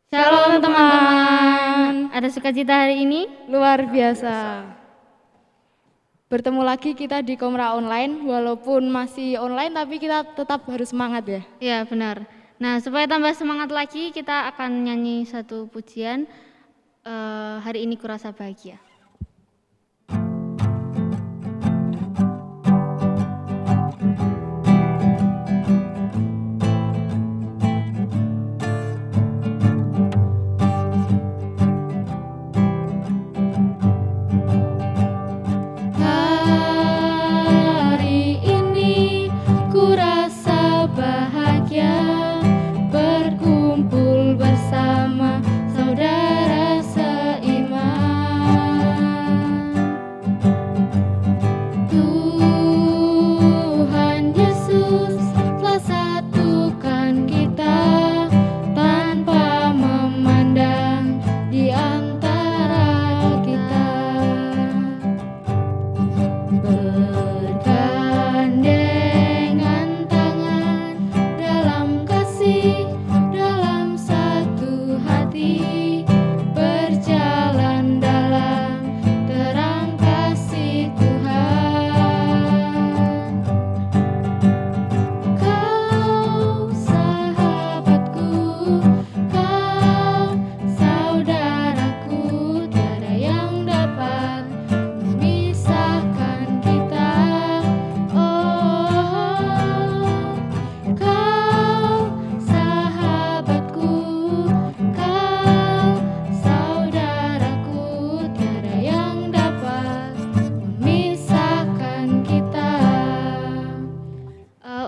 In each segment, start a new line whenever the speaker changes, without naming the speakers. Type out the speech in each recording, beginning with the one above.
Shalom teman-teman. Ada sukacita hari ini?
Luar biasa. Bertemu lagi kita di Komra Online, walaupun masih online tapi kita tetap harus semangat ya.
Iya benar. Nah supaya tambah semangat lagi kita akan nyanyi satu pujian hari ini kurasa bahagia.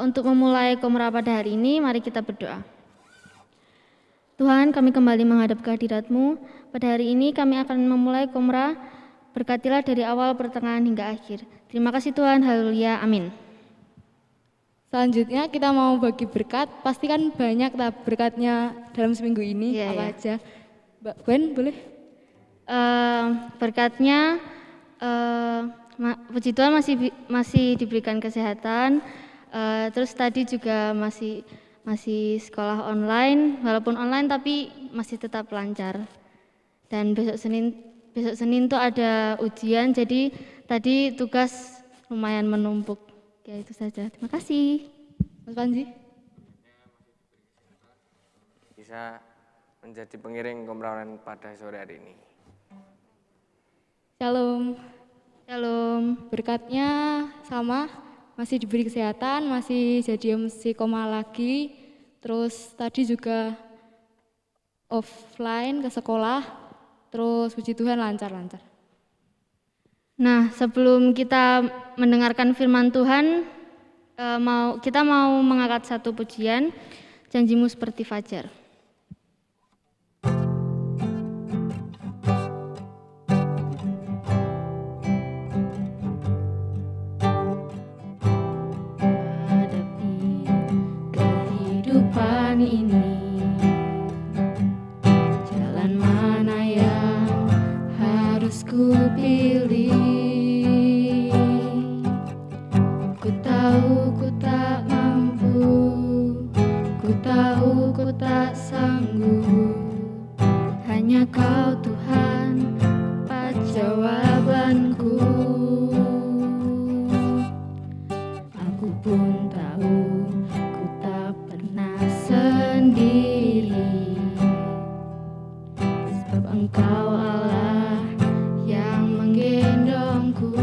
Untuk memulai Komra pada hari ini, mari kita berdoa. Tuhan, kami kembali menghadap kehadirat-Mu. Pada hari ini kami akan memulai Komra, berkatilah dari awal, pertengahan hingga akhir. Terima kasih Tuhan, haleluya, amin.
Selanjutnya kita mau bagi berkat, pasti kan banyak berkatnya dalam seminggu ini, apa aja. Mbak Gwen boleh?
Berkatnya, puji Tuhan masih diberikan kesehatan. Terus tadi juga masih sekolah online, walaupun online tapi masih tetap lancar. Dan besok Senin tuh ada ujian, jadi tadi tugas lumayan menumpuk. Ya itu saja. Terima kasih.
Mas Panji.
Bisa menjadi pengiring Komra Online pada sore hari ini.
Shalom.
Shalom.
Berkatnya sama. Masih diberi kesehatan, masih jadi MC Koma lagi, terus tadi juga offline ke sekolah, terus puji Tuhan lancar-lancar.
Nah, sebelum kita mendengarkan firman Tuhan, kita mau mengangkat satu pujian, Janjimu Seperti Fajar.
Ini jalan mana yang harus ku pilih? Ku tahu ku tak mampu, ku tahu ku tak sanggup. Hanya Kau Tuhan tepat jawabanku. Aku pun tahu sendiri, sebab Engkau Allah yang menggendongku.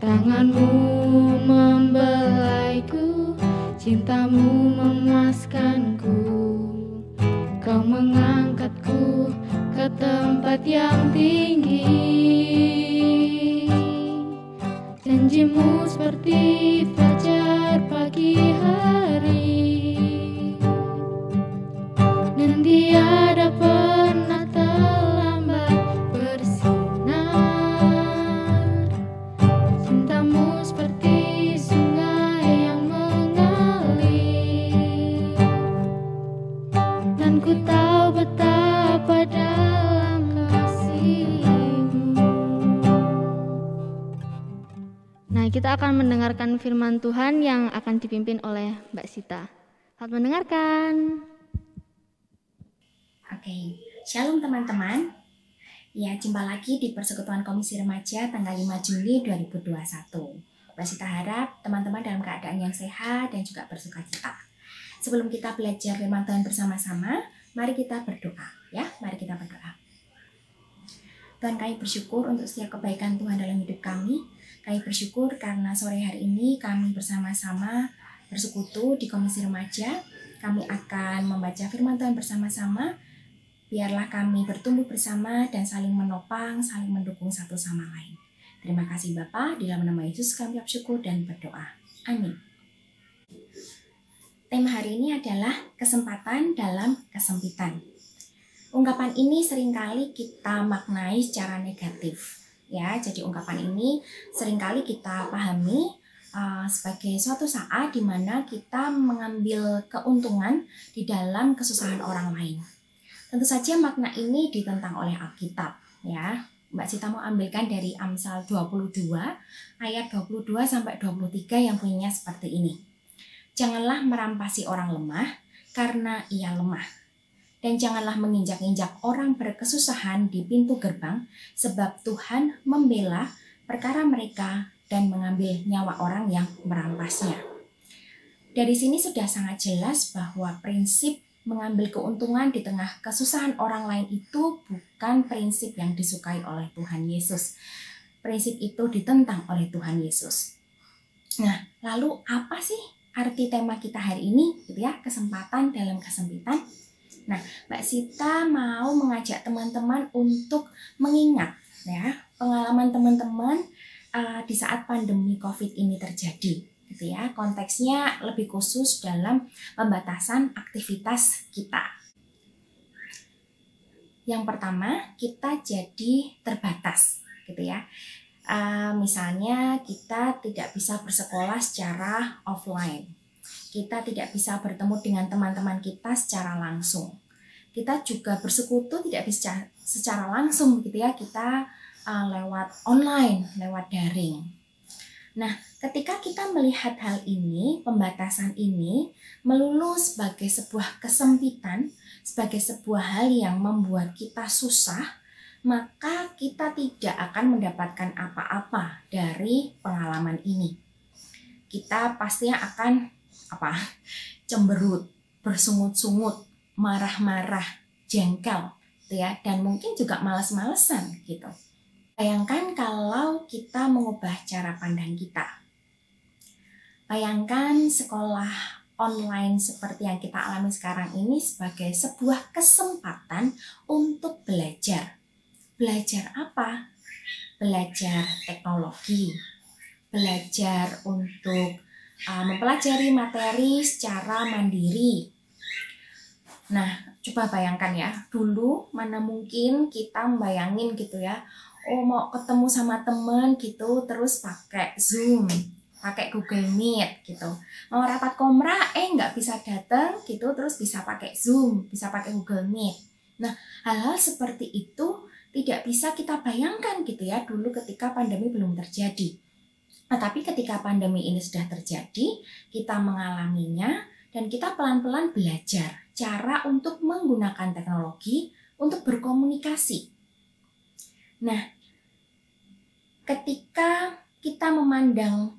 Tangan-Mu membelaiku, cinta-Mu memuaskanku. Kau mengangkatku ke tempat yang tinggi. Janji-Mu seperti fajar pagi hari, dan tiada pernah terlambat bersinar. Cinta-Mu seperti sungai yang mengalir, dan ku tahu betapa dalam kasih-Mu.
Nah, kita akan mendengarkan firman Tuhan yang akan dipimpin oleh Mbak Sita. Selamat mendengarkan.
Oke, Shalom teman-teman. Ya, jumpa lagi di Persekutuan Komisi Remaja tanggal 5 Juli 2021. Mbak Sita harap teman-teman dalam keadaan yang sehat dan juga bersukacita. Sebelum kita belajar firman Tuhan bersama-sama, mari kita berdoa. Ya, mari kita berdoa. Tuhan, kami bersyukur untuk setiap kebaikan Tuhan dalam hidup kami. Kami bersyukur karena sore hari ini kami bersama-sama bersekutu di Komisi Remaja. Kami akan membaca firman Tuhan bersama-sama. Biarlah kami bertumbuh bersama dan saling menopang, saling mendukung satu sama lain. Terima kasih Bapa, di dalam nama Yesus kami bersyukur dan berdoa. Amin. Tema hari ini adalah kesempatan dalam kesempitan. Ungkapan ini seringkali kita maknai secara negatif. Ya, jadi ungkapan ini seringkali kita pahami sebagai suatu saat di mana kita mengambil keuntungan di dalam kesusahan orang lain. Tentu saja makna ini ditentang oleh Alkitab. Ya, Mbak Sita mau ambilkan dari Amsal 22 ayat 22 sampai 23 yang bunyinya seperti ini. Janganlah merampasi orang lemah karena ia lemah. Dan janganlah menginjak-injak orang berkesusahan di pintu gerbang, sebab Tuhan membela perkara mereka dan mengambil nyawa orang yang merampasnya. Dari sini sudah sangat jelas bahwa prinsip mengambil keuntungan di tengah kesusahan orang lain itu bukan prinsip yang disukai oleh Tuhan Yesus. Prinsip itu ditentang oleh Tuhan Yesus. Nah, lalu apa sih arti tema kita hari ini? Gitu ya, kesempatan dalam kesempitan. Nah, Mbak Sita mau mengajak teman-teman untuk mengingat ya pengalaman teman-teman di saat pandemi COVID ini terjadi, gitu ya. Konteksnya lebih khusus dalam pembatasan aktivitas kita. Yang pertama, kita jadi terbatas, gitu ya. Misalnya kita tidak bisa bersekolah secara offline. Kita tidak bisa bertemu dengan teman-teman kita secara langsung. Kita juga bersekutu tidak bisa secara langsung gitu ya. Kita lewat online, lewat daring. Nah, ketika kita melihat hal ini, pembatasan ini melulu sebagai sebuah kesempitan, sebagai sebuah hal yang membuat kita susah, maka kita tidak akan mendapatkan apa-apa dari pengalaman ini. Kita pastinya akan cemberut, bersungut-sungut, marah-marah, jengkel, gitu ya, dan mungkin juga malas-malesan gitu. Bayangkan kalau kita mengubah cara pandang kita. Bayangkan sekolah online seperti yang kita alami sekarang ini sebagai sebuah kesempatan untuk belajar. Belajar apa? Belajar teknologi, belajar untuk mempelajari materi secara mandiri. Nah, coba bayangkan ya, dulu mana mungkin kita membayangin gitu ya, mau ketemu sama temen gitu, terus pakai Zoom, pakai Google Meet gitu. Mau rapat komra, nggak bisa datang gitu, terus bisa pakai Zoom, bisa pakai Google Meet. Nah, hal-hal seperti itu tidak bisa kita bayangkan gitu ya, dulu ketika pandemi belum terjadi. Nah, tapi ketika pandemi ini sudah terjadi, kita mengalaminya dan kita pelan-pelan belajar cara untuk menggunakan teknologi untuk berkomunikasi. Nah, ketika kita memandang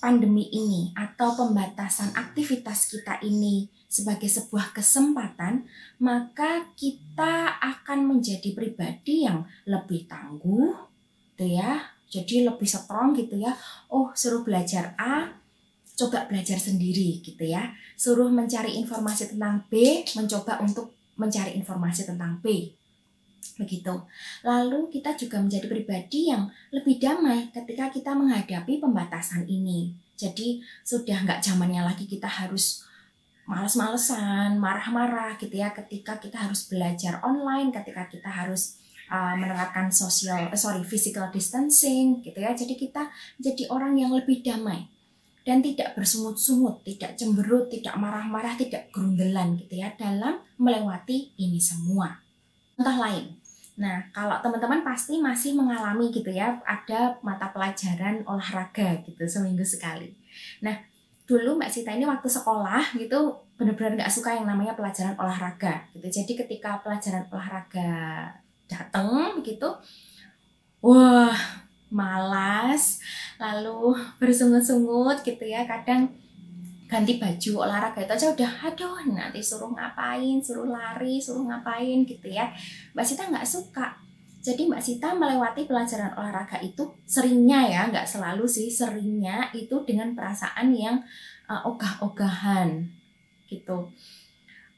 pandemi ini atau pembatasan aktivitas kita ini sebagai sebuah kesempatan, maka kita akan menjadi pribadi yang lebih tangguh, gitu ya. Jadi lebih strong gitu ya. Suruh belajar A, coba belajar sendiri gitu ya. Suruh mencari informasi tentang B, mencoba untuk mencari informasi tentang B. Begitu. Lalu kita juga menjadi pribadi yang lebih damai ketika kita menghadapi pembatasan ini. Jadi sudah nggak zamannya lagi kita harus males-malesan, marah-marah gitu ya. Ketika kita harus belajar online, ketika kita harus menerapkan physical distancing gitu ya. Jadi kita jadi orang yang lebih damai dan tidak bersungut-sungut, tidak cemberut, tidak marah-marah, tidak gerundelan gitu ya dalam melewati ini semua. Contoh lain. Nah, kalau teman-teman pasti masih mengalami gitu ya, ada mata pelajaran olahraga gitu seminggu sekali. Nah, dulu Mbak Sita ini waktu sekolah gitu benar-benar nggak suka yang namanya pelajaran olahraga gitu. Jadi ketika pelajaran olahraga datang begitu, wah malas, lalu bersungut-sungut gitu ya. Kadang ganti baju olahraga itu aja udah aduh nanti suruh ngapain, suruh lari, suruh ngapain gitu ya. Mbak Sita nggak suka. Jadi Mbak Sita melewati pelajaran olahraga itu seringnya ya, nggak selalu sih, seringnya itu dengan perasaan yang ogah-ogahan gitu.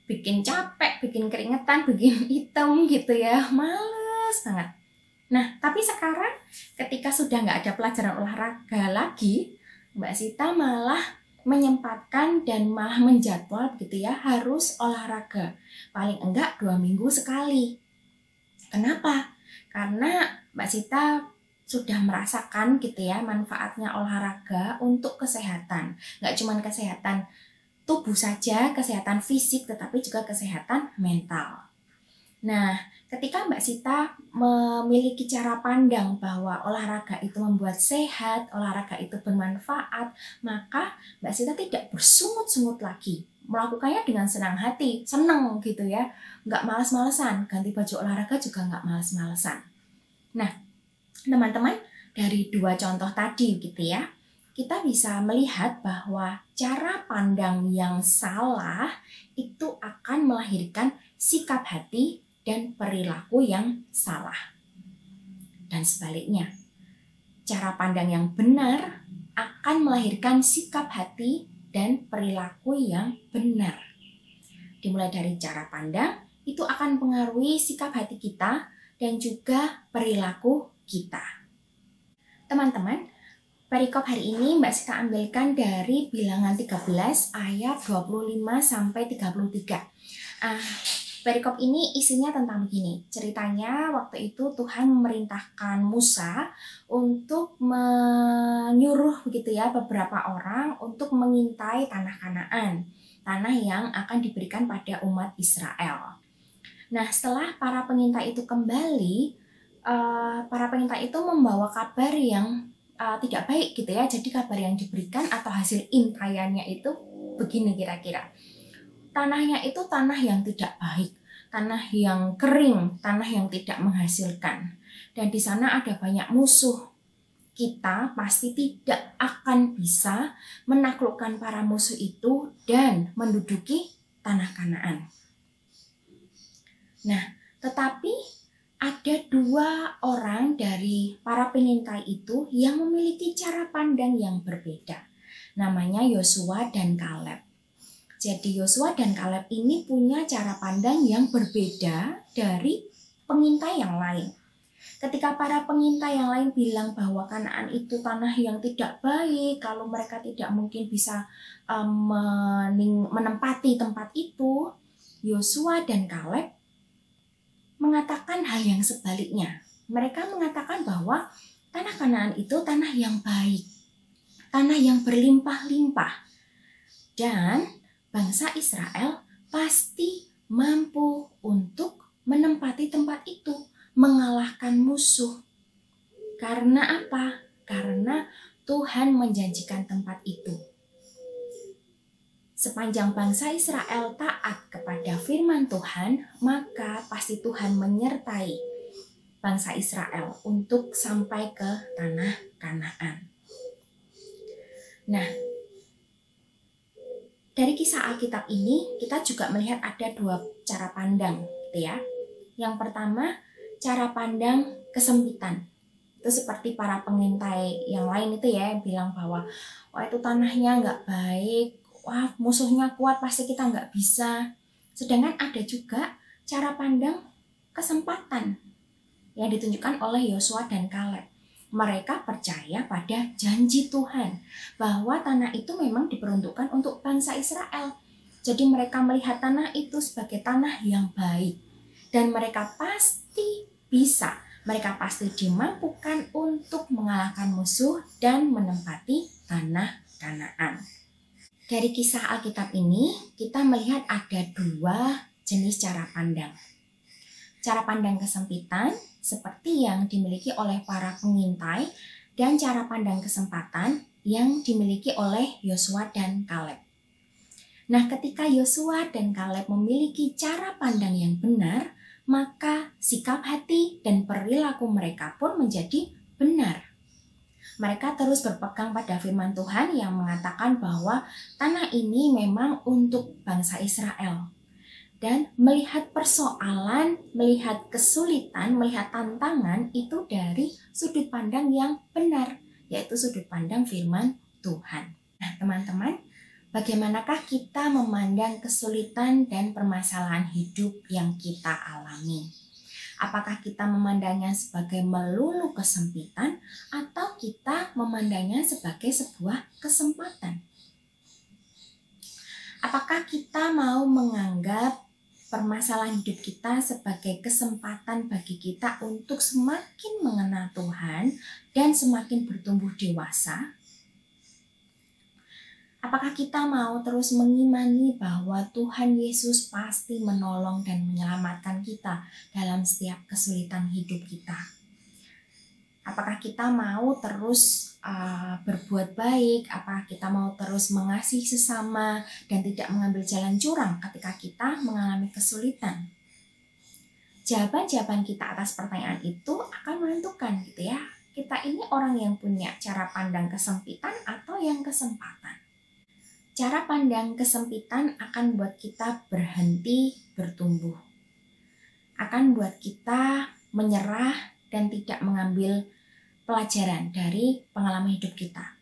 Bikin capek, bikin keringetan, bikin hitam gitu ya, males banget. Nah, tapi sekarang ketika sudah nggak ada pelajaran olahraga lagi, Mbak Sita malah menyempatkan dan malah menjadwal gitu ya, harus olahraga. Paling enggak 2 minggu sekali. Kenapa? Karena Mbak Sita sudah merasakan gitu ya manfaatnya olahraga untuk kesehatan. Nggak cuma kesehatan tubuh saja, kesehatan fisik, tetapi juga kesehatan mental. Nah, ketika Mbak Sita memiliki cara pandang bahwa olahraga itu membuat sehat, olahraga itu bermanfaat, maka Mbak Sita tidak bersungut-sungut lagi. Melakukannya dengan senang hati, seneng gitu ya. Nggak males-malesan, ganti baju olahraga juga nggak males-malesan. Nah, teman-teman, dari 2 contoh tadi gitu ya, kita bisa melihat bahwa cara pandang yang salah itu akan melahirkan sikap hati dan perilaku yang salah. Dan sebaliknya, cara pandang yang benar akan melahirkan sikap hati dan perilaku yang benar. Dimulai dari cara pandang, itu akan mempengaruhi sikap hati kita dan juga perilaku kita. Teman-teman, perikop hari ini Mbak Sita ambilkan dari Bilangan 13 ayat 25 sampai 33. Perikop ini isinya tentang begini. Ceritanya waktu itu Tuhan memerintahkan Musa untuk menyuruh begitu ya beberapa orang untuk mengintai tanah Kanaan, tanah yang akan diberikan pada umat Israel. Nah, setelah para pengintai itu kembali, para pengintai itu membawa kabar yang tidak baik gitu ya. Jadi kabar yang diberikan atau hasil intaiannya itu begini kira-kira. Tanahnya itu tanah yang tidak baik, tanah yang kering, tanah yang tidak menghasilkan. Dan di sana ada banyak musuh. Kita pasti tidak akan bisa menaklukkan para musuh itu dan menduduki tanah Kanaan. Nah, tetapi ada 2 orang dari para pengintai itu yang memiliki cara pandang yang berbeda. Namanya Yosua dan Kaleb. Jadi Yosua dan Kaleb ini punya cara pandang yang berbeda dari pengintai yang lain. Ketika para pengintai yang lain bilang bahwa Kanaan itu tanah yang tidak baik, kalau mereka tidak mungkin bisa menempati tempat itu, Yosua dan Kaleb mengatakan hal yang sebaliknya. Mereka mengatakan bahwa tanah Kanaan itu tanah yang baik, tanah yang berlimpah-limpah, dan bangsa Israel pasti mampu untuk menempati tempat itu, mengalahkan musuh. Karena apa? Karena Tuhan menjanjikan tempat itu. Sepanjang bangsa Israel taat kepada firman Tuhan, maka pasti Tuhan menyertai bangsa Israel untuk sampai ke tanah Kanaan. Nah, dari kisah Alkitab ini kita juga melihat ada 2 cara pandang gitu ya. Yang pertama, cara pandang kesempitan. Itu seperti para pengintai yang lain itu ya, yang bilang bahwa wah itu tanahnya nggak baik, wah musuhnya kuat pasti kita nggak bisa. Sedangkan ada juga cara pandang kesempatan yang ditunjukkan oleh Yosua dan Kaleb. Mereka percaya pada janji Tuhan bahwa tanah itu memang diperuntukkan untuk bangsa Israel. Jadi mereka melihat tanah itu sebagai tanah yang baik. Dan mereka pasti bisa, mereka pasti dimampukan untuk mengalahkan musuh dan menempati tanah Kanaan. Dari kisah Alkitab ini kita melihat ada 2 jenis cara pandang. Cara pandang kesempitan seperti yang dimiliki oleh para pengintai dan cara pandang kesempatan yang dimiliki oleh Yosua dan Kaleb. Nah, ketika Yosua dan Kaleb memiliki cara pandang yang benar, maka sikap hati dan perilaku mereka pun menjadi benar. Mereka terus berpegang pada firman Tuhan yang mengatakan bahwa tanah ini memang untuk bangsa Israel. Dan melihat persoalan, melihat kesulitan, melihat tantangan itu dari sudut pandang yang benar, yaitu sudut pandang firman Tuhan. Nah, teman-teman, bagaimanakah kita memandang kesulitan dan permasalahan hidup yang kita alami? Apakah kita memandangnya sebagai melulu kesempitan atau kita memandangnya sebagai sebuah kesempatan? Apakah kita mau menganggap permasalahan hidup kita sebagai kesempatan bagi kita untuk semakin mengenal Tuhan dan semakin bertumbuh dewasa? Apakah kita mau terus mengimani bahwa Tuhan Yesus pasti menolong dan menyelamatkan kita dalam setiap kesulitan hidup kita? Apakah kita mau terus berbuat baik? Apakah kita mau terus mengasihi sesama dan tidak mengambil jalan curang ketika kita mengalami kesulitan? Jawaban-jawaban kita atas pertanyaan itu akan menentukan gitu ya. Kita ini orang yang punya cara pandang kesempitan atau yang kesempatan. Cara pandang kesempitan akan buat kita berhenti bertumbuh. Akan buat kita menyerah dan tidak mengambil pelajaran dari pengalaman hidup kita.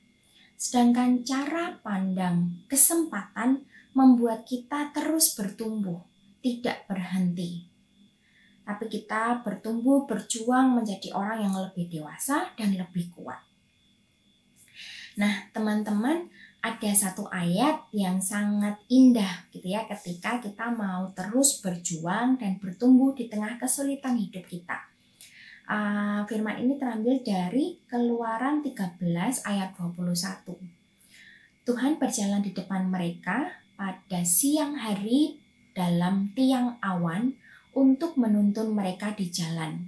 Sedangkan cara pandang kesempatan membuat kita terus bertumbuh, tidak berhenti. Tapi kita bertumbuh, berjuang menjadi orang yang lebih dewasa dan lebih kuat. Nah, teman-teman, ada satu ayat yang sangat indah gitu ya ketika kita mau terus berjuang dan bertumbuh di tengah kesulitan hidup kita. Firman ini terambil dari Keluaran 13 ayat 21. Tuhan berjalan di depan mereka pada siang hari dalam tiang awan untuk menuntun mereka di jalan.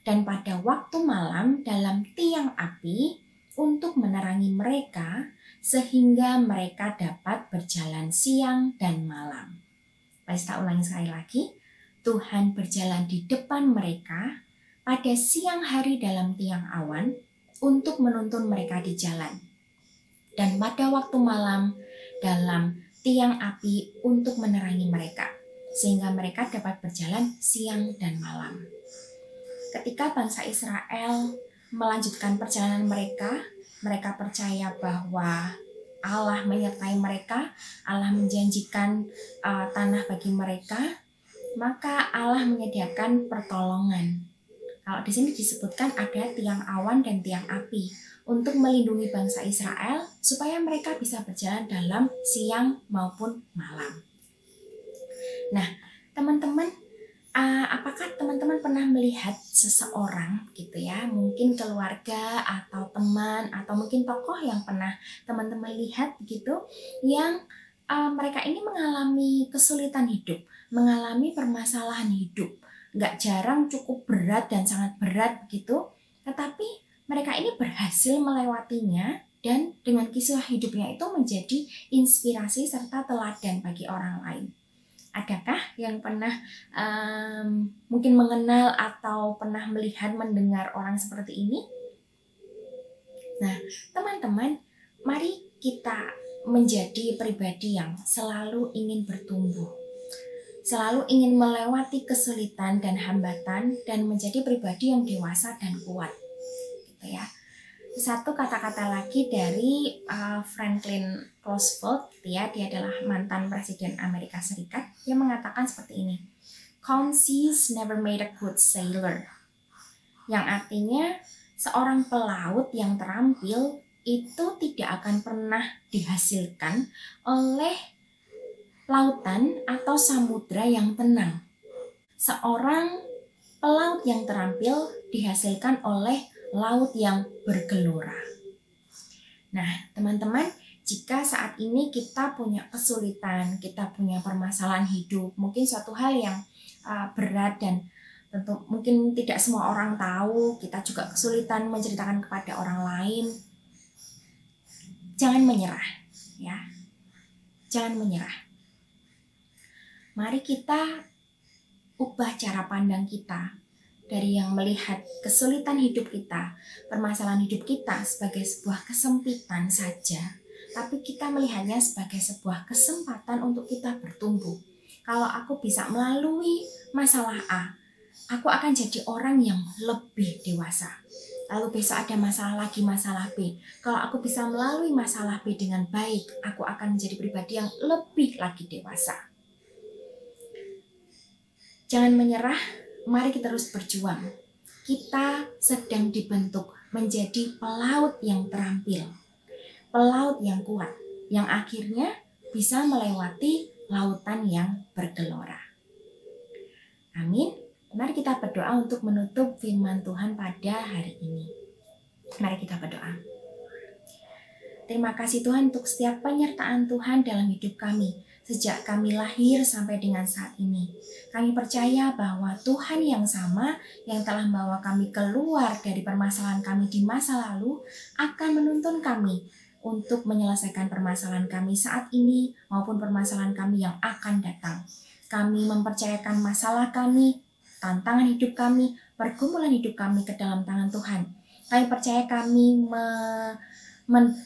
Dan pada waktu malam dalam tiang api untuk menerangi mereka sehingga mereka dapat berjalan siang dan malam. Saya ulangi sekali lagi. Tuhan berjalan di depan mereka pada siang hari dalam tiang awan untuk menuntun mereka di jalan. Dan pada waktu malam dalam tiang api untuk menerangi mereka, sehingga mereka dapat berjalan siang dan malam. Ketika bangsa Israel melanjutkan perjalanan mereka percaya bahwa Allah menyertai mereka, Allah menjanjikan tanah bagi mereka, maka Allah menyediakan pertolongan. Kalau di sini disebutkan ada tiang awan dan tiang api untuk melindungi bangsa Israel supaya mereka bisa berjalan dalam siang maupun malam. Nah, teman-teman, apakah teman-teman pernah melihat seseorang gitu ya, mungkin keluarga atau teman atau mungkin tokoh yang pernah teman-teman lihat gitu, yang mereka ini mengalami kesulitan hidup, mengalami permasalahan hidup, nggak jarang cukup berat dan sangat berat gitu, tetapi mereka ini berhasil melewatinya dan dengan kisah hidupnya itu menjadi inspirasi serta teladan bagi orang lain. Adakah yang pernah mungkin mengenal atau pernah melihat, mendengar orang seperti ini? Nah, teman-teman, mari kita menjadi pribadi yang selalu ingin bertumbuh, selalu ingin melewati kesulitan dan hambatan dan menjadi pribadi yang dewasa dan kuat, gitu ya. Satu kata-kata lagi dari Franklin Roosevelt, dia adalah mantan presiden Amerika Serikat, dia mengatakan seperti ini, "Calm seas never made a good sailor," yang artinya seorang pelaut yang terampil itu tidak akan pernah dihasilkan oleh lautan atau samudra yang tenang. Seorang pelaut yang terampil dihasilkan oleh laut yang bergelora. Nah, teman-teman, jika saat ini kita punya kesulitan, kita punya permasalahan hidup, mungkin suatu hal yang berat dan tentu mungkin tidak semua orang tahu, kita juga kesulitan menceritakan kepada orang lain, jangan menyerah, ya. Jangan menyerah. Mari kita ubah cara pandang kita dari yang melihat kesulitan hidup kita, permasalahan hidup kita sebagai sebuah kesempitan saja, tapi kita melihatnya sebagai sebuah kesempatan untuk kita bertumbuh. Kalau aku bisa melalui masalah A, aku akan jadi orang yang lebih dewasa. Lalu besok ada masalah lagi, masalah B. Kalau aku bisa melalui masalah B dengan baik, aku akan menjadi pribadi yang lebih lagi dewasa. Jangan menyerah, mari kita terus berjuang. Kita sedang dibentuk menjadi pelaut yang terampil, pelaut yang kuat, yang akhirnya bisa melewati lautan yang bergelora. Amin. Mari kita berdoa untuk menutup firman Tuhan pada hari ini. Mari kita berdoa. Terima kasih Tuhan untuk setiap penyertaan Tuhan dalam hidup kami. Sejak kami lahir sampai dengan saat ini, kami percaya bahwa Tuhan yang sama yang telah membawa kami keluar dari permasalahan kami di masa lalu akan menuntun kami untuk menyelesaikan permasalahan kami saat ini maupun permasalahan kami yang akan datang. Kami mempercayakan masalah kami, tantangan hidup kami, pergumulan hidup kami ke dalam tangan Tuhan. Kami percaya kami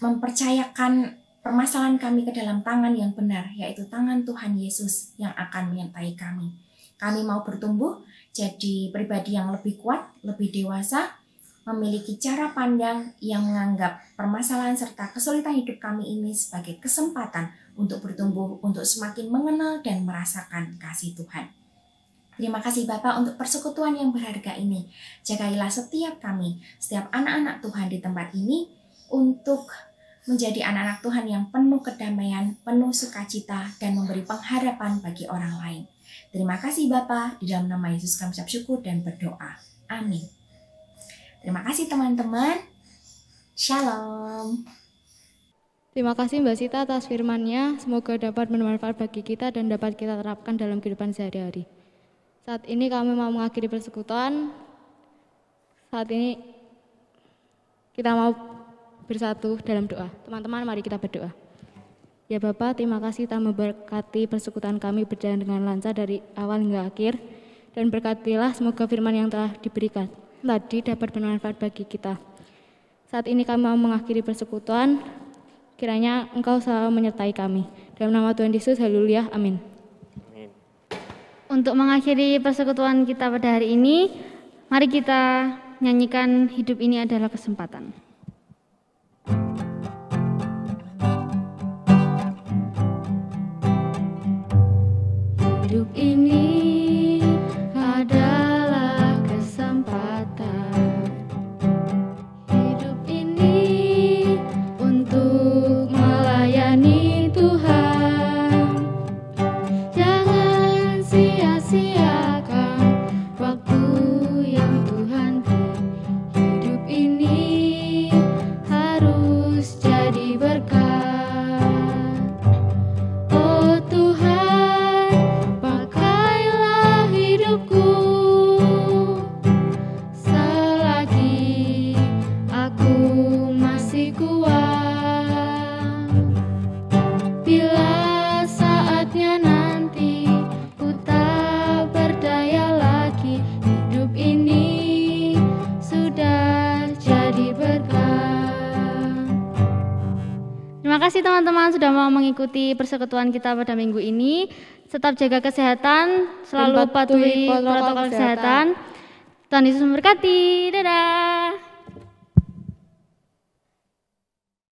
mempercayakan permasalahan kami ke dalam tangan yang benar, yaitu tangan Tuhan Yesus yang akan menyertai kami. Kami mau bertumbuh jadi pribadi yang lebih kuat, lebih dewasa, memiliki cara pandang yang menganggap permasalahan serta kesulitan hidup kami ini sebagai kesempatan untuk bertumbuh, untuk semakin mengenal dan merasakan kasih Tuhan. Terima kasih Bapak untuk persekutuan yang berharga ini. Jagailah setiap kami, setiap anak-anak Tuhan di tempat ini untuk menjadi anak-anak Tuhan yang penuh kedamaian, penuh sukacita, dan memberi pengharapan bagi orang lain. Terima kasih Bapa, di dalam nama Yesus kami ucap syukur dan berdoa. Amin. Terima kasih teman-teman. Shalom.
Terima kasih Mbak Sita atas firman-Nya. Semoga dapat bermanfaat bagi kita dan dapat kita terapkan dalam kehidupan sehari-hari. Saat ini kami mau mengakhiri persekutuan. Saat ini kita mau bersatu dalam doa. Teman-teman, mari kita berdoa. Ya Bapak, terima kasih telah memberkati persekutuan kami berjalan dengan lancar dari awal hingga akhir. Dan berkatilah semoga firman yang telah diberikan tadi dapat bermanfaat bagi kita. Saat ini kami mau mengakhiri persekutuan. Kiranya Engkau selalu menyertai kami. Dalam nama Tuhan Yesus, haleluya, amin.
Amin.
Untuk mengakhiri persekutuan kita pada hari ini, mari kita nyanyikan Hidup Ini Adalah Kesempatan. Hidup ini adalah kesempatan. Hidup ini untuk melayani Tuhan. Jangan sia-siakan waktu yang Tuhan beri. Hidup ini harus jadi berkat. Oh Tuhan, pakailah hidupku selagi aku masih kuat. Bila saatnya nanti ku tak berdaya lagi, hidup ini sudah jadi berkat. Terima kasih teman-teman sudah mau mengikuti persekutuan kita pada minggu ini. Tetap jaga kesehatan, selalu
Dan patuhi
patuhi
protokol
protokol kesehatan. Tuhan Yesus memberkati. Dadah.